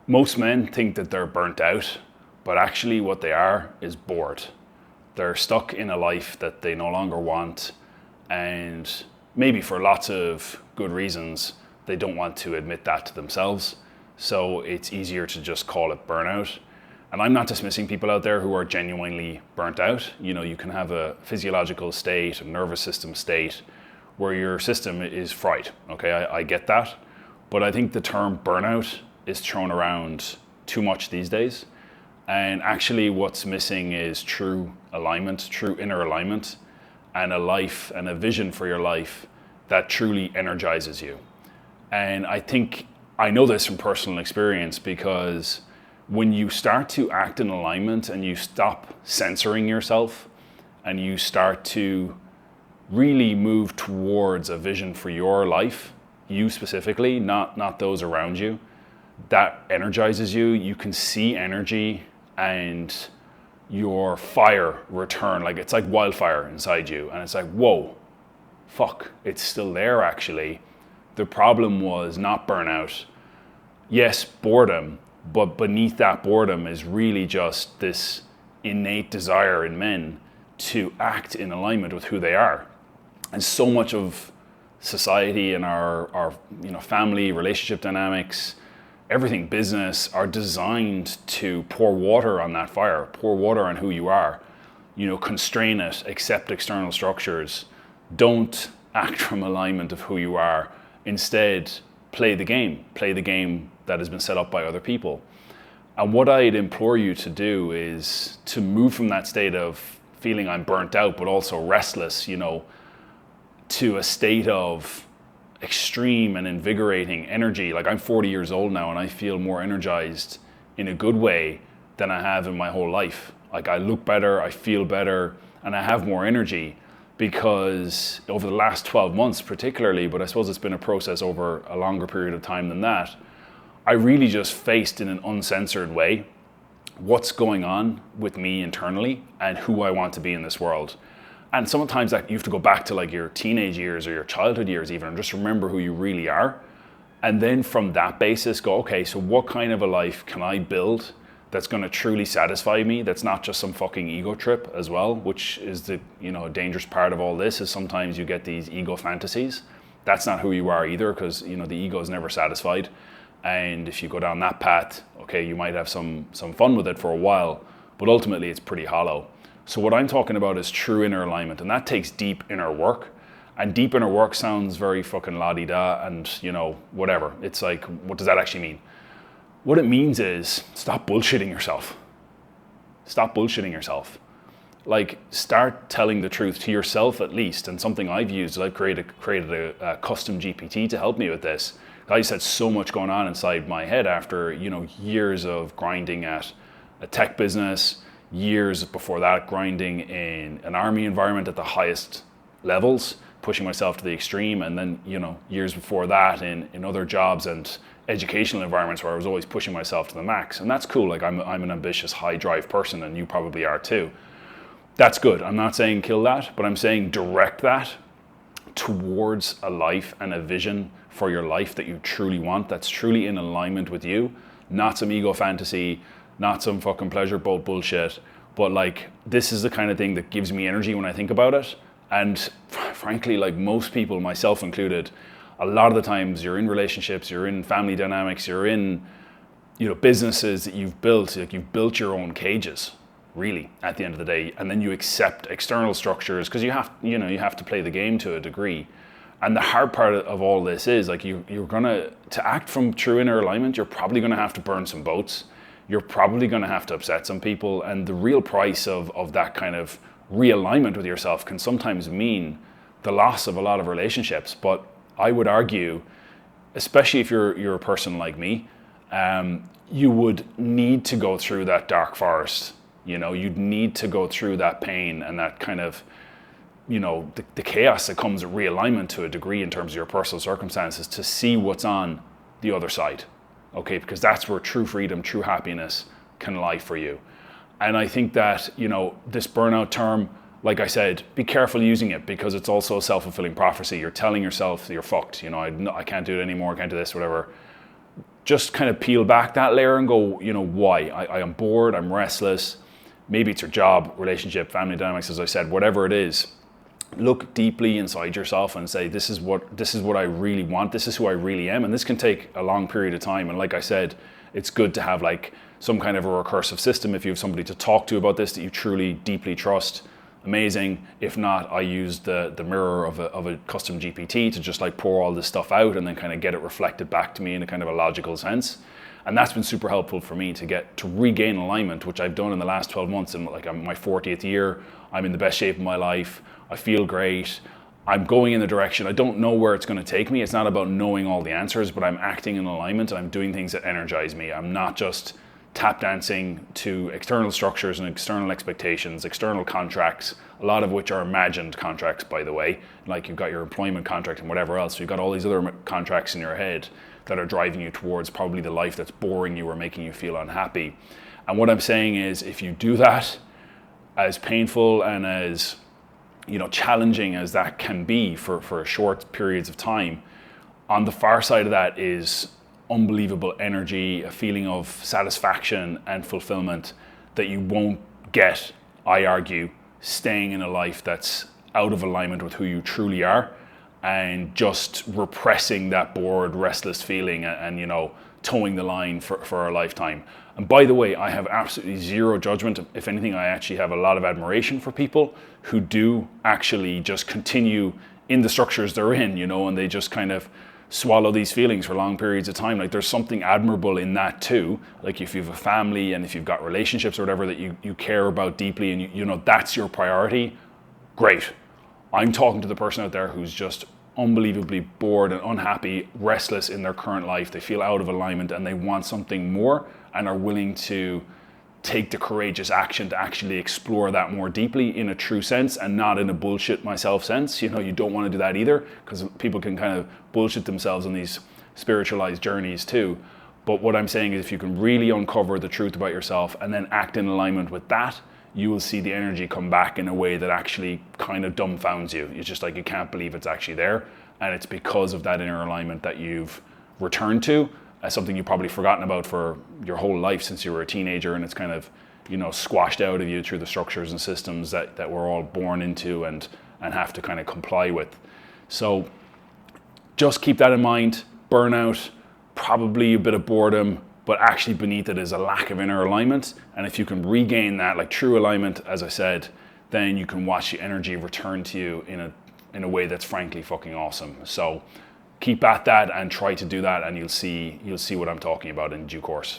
Most men think that they're burnt out, but actually what they are is bored. They're stuck in a life that they no longer want, and maybe for lots of good reasons, they don't want to admit that to themselves. So it's easier to just call it burnout. And I'm not dismissing people out there who are genuinely burnt out. You know, you can have a physiological state, a nervous system state, where your system is fried. Okay, I get that. But I think the term burnout is thrown around too much these days. And actually what's missing is true alignment, true inner alignment, and a life and a vision for your life that truly energizes you. And I know this from personal experience, because when you start to act in alignment and you stop censoring yourself and you start to really move towards a vision for your life, you specifically, not those around you, that energizes you. You can see energy and your fire return. Like, it's like wildfire inside you. And it's like, whoa, fuck, it's still there actually. The problem was not burnout. Yes, boredom, but beneath that boredom is really just this innate desire in men to act in alignment with who they are. And so much of society and our family, relationship dynamics, everything business are designed to pour water on that fire, pour water on who you are, constrain it, accept external structures, don't act from alignment of who you are. Instead, play the game that has been set up by other people. And what I'd implore you to do is to move from that state of feeling I'm burnt out, but also restless, to a state of extreme and invigorating energy. Like, I'm 40 years old now and I feel more energized in a good way than I have in my whole life. Like, I look better, I feel better, and I have more energy, because over the last 12 months particularly, but I suppose it's been a process over a longer period of time than that, I really just faced in an uncensored way what's going on with me internally and who I want to be in this world. And sometimes that you have to go back to like your teenage years or your childhood years even, and just remember who you really are. And then from that basis go, okay, so what kind of a life can I build that's going to truly satisfy me, that's not just some fucking ego trip as well, which is the dangerous part of all this, is sometimes you get these ego fantasies. That's not who you are either, because the ego is never satisfied. And if you go down that path, okay, you might have some fun with it for a while, but ultimately it's pretty hollow. So what I'm talking about is true inner alignment, and that takes deep inner work. And deep inner work sounds very fucking la-di-da and, whatever. It's like, what does that actually mean? What it means is stop bullshitting yourself. Stop bullshitting yourself. Like, start telling the truth to yourself at least. And something I've used is I've created a custom GPT to help me with this. I just had so much going on inside my head after, years of grinding at a tech business, years before that grinding in an army environment at the highest levels, pushing myself to the extreme, and then years before that in other jobs and educational environments where I was always pushing myself to the max. And that's cool. Like, I'm an ambitious, high drive person, and you probably are too. That's good. I'm not saying kill that, but I'm saying direct that towards a life and a vision for your life that you truly want, that's truly in alignment with you, not some ego fantasy, not some fucking pleasure boat bullshit, but like, this is the kind of thing that gives me energy when I think about it. And frankly, like most people, myself included, a lot of the times you're in relationships, you're in family dynamics, you're in businesses that you've built, like you've built your own cages, really, at the end of the day, and then you accept external structures because you have to play the game to a degree. And the hard part of all this is like you're gonna, to act from true inner alignment, you're probably gonna have to burn some boats. You're probably gonna have to upset some people, and the real price of that kind of realignment with yourself can sometimes mean the loss of a lot of relationships. But I would argue, especially if you're a person like me, you would need to go through that dark forest. You'd need to go through that pain and that kind of, the chaos that comes with realignment to a degree in terms of your personal circumstances to see what's on the other side. Okay, because that's where true freedom, true happiness can lie for you. And I think that, this burnout term, like I said, be careful using it, because it's also a self-fulfilling prophecy. You're telling yourself you're fucked. I can't do it anymore, I can't do this, whatever. just kind of peel back that layer and go, why? I am bored, I'm restless. Maybe it's your job, relationship, family dynamics, as I said, whatever it is. Look deeply inside yourself and say, this is what I really want. This is who I really am. And this can take a long period of time. And like I said, it's good to have like some kind of a recursive system. If you have somebody to talk to about this that you truly deeply trust, amazing. If not, I use the mirror of a custom GPT to just like pour all this stuff out and then kind of get it reflected back to me in a kind of a logical sense. And that's been super helpful for me to regain alignment, which I've done in the last 12 months. And like I'm in my 40th year, I'm in the best shape of my life. I feel great. I'm going in the direction. I don't know where it's going to take me. It's not about knowing all the answers, but I'm acting in alignment and I'm doing things that energize me. I'm not just tap dancing to external structures and external expectations, external contracts, a lot of which are imagined contracts, by the way. Like you've got your employment contract and whatever else. So you've got all these other contracts in your head that are driving you towards probably the life that's boring you or making you feel unhappy. And what I'm saying is, if you do that, as painful and as challenging as that can be for short periods of time, on the far side of that is unbelievable energy, a feeling of satisfaction and fulfillment that you won't get, I argue, staying in a life that's out of alignment with who you truly are and just repressing that bored, restless feeling and towing the line for a lifetime. And by the way, I have absolutely zero judgment. If anything, I actually have a lot of admiration for people who do actually just continue in the structures they're in, and they just kind of swallow these feelings for long periods of time. Like there's something admirable in that too. Like if you have a family and if you've got relationships or whatever that you care about deeply and that's your priority, great. I'm talking to the person out there who's just unbelievably bored and unhappy, restless in their current life. They feel out of alignment and they want something more and are willing to take the courageous action to actually explore that more deeply in a true sense and not in a bullshit myself sense. You don't want to do that either, because people can kind of bullshit themselves on these spiritualized journeys too. But what I'm saying is, if you can really uncover the truth about yourself and then act in alignment with that, you will see the energy come back in a way that actually kind of dumbfounds you. It's just like you can't believe it's actually there. And it's because of that inner alignment that you've returned to, as something you've probably forgotten about for your whole life since you were a teenager, and it's kind of squashed out of you through the structures and systems that we're all born into and have to kind of comply with. So just keep that in mind. Burnout, probably a bit of boredom, but actually beneath it is a lack of inner alignment. And if you can regain that, like true alignment, as I said, then you can watch the energy return to you in a way that's frankly fucking awesome. So keep at that and try to do that, and you'll see what I'm talking about in due course.